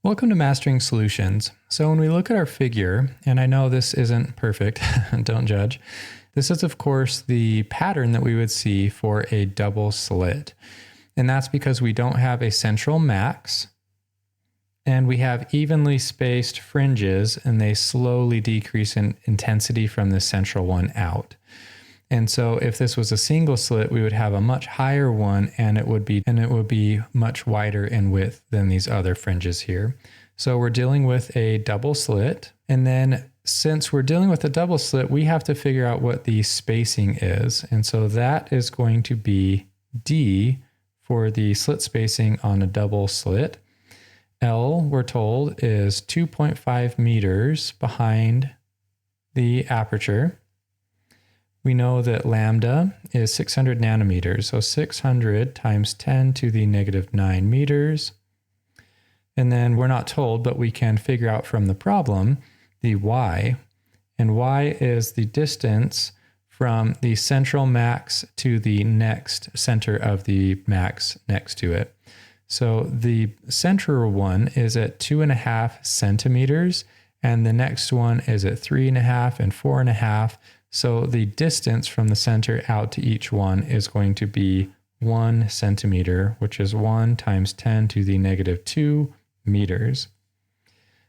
Welcome to Mastering Solutions. So when we look at our figure, and I know this isn't perfect, don't judge. This is of course the pattern that we would see for a double slit. And that's because we don't have a central max and we have evenly spaced fringes and they slowly decrease in intensity from the central one out. And so if this was a single slit, we would have a much higher one and it would be much wider in width than these other fringes here. So we're dealing with a double slit. And then since we're dealing with a double slit, we have to figure out what the spacing is. And so that is going to be D for the slit spacing on a double slit. L, we're told, is 2.5 meters behind the aperture. We know that lambda is 600 nanometers, so 600 times 10 to the negative 9 meters. And then we're not told, but we can figure out from the problem the y. And y is the distance from the central max to the next center of the max next to it. So the central one is at 2.5 centimeters, and the next one is at 3.5 and 4.5. So the distance from the center out to each one is going to be 1 centimeter, which is 1 times 10 to the negative 2 meters.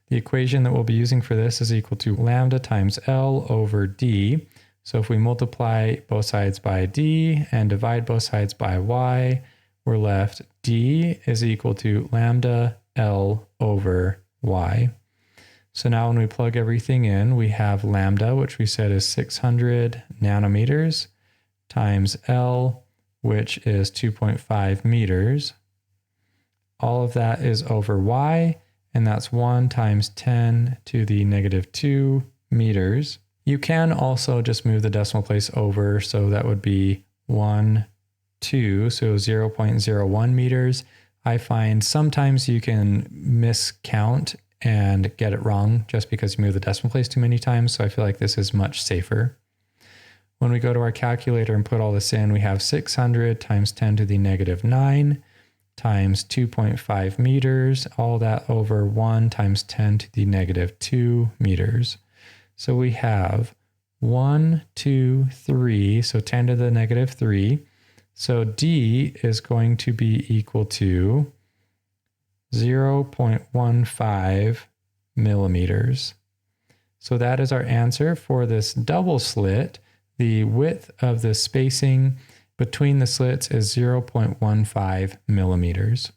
The equation that we'll be using for this is equal to lambda times L over D. So if we multiply both sides by D and divide both sides by Y, we're left D is equal to lambda L over Y. So now when we plug everything in, we have lambda, which we said is 600 nanometers, times L, which is 2.5 meters. All of that is over Y, and that's 1 times 10 to the negative 2 meters. You can also just move the decimal place over, so that would be 1, 2, so 0.01 meters. I find sometimes you can miscount and get it wrong just because you move the decimal place too many times. So I feel like this is much safer. When we go to our calculator and put all this in, we have 600 times 10 to the negative 9 times 2.5 meters, all that over 1 times 10 to the negative 2 meters. So we have 1, 2, 3, so 10 to the negative 3. So D is going to be equal to 0.15 millimeters. So that is our answer for this double slit. The width of the spacing between the slits is 0.15 millimeters.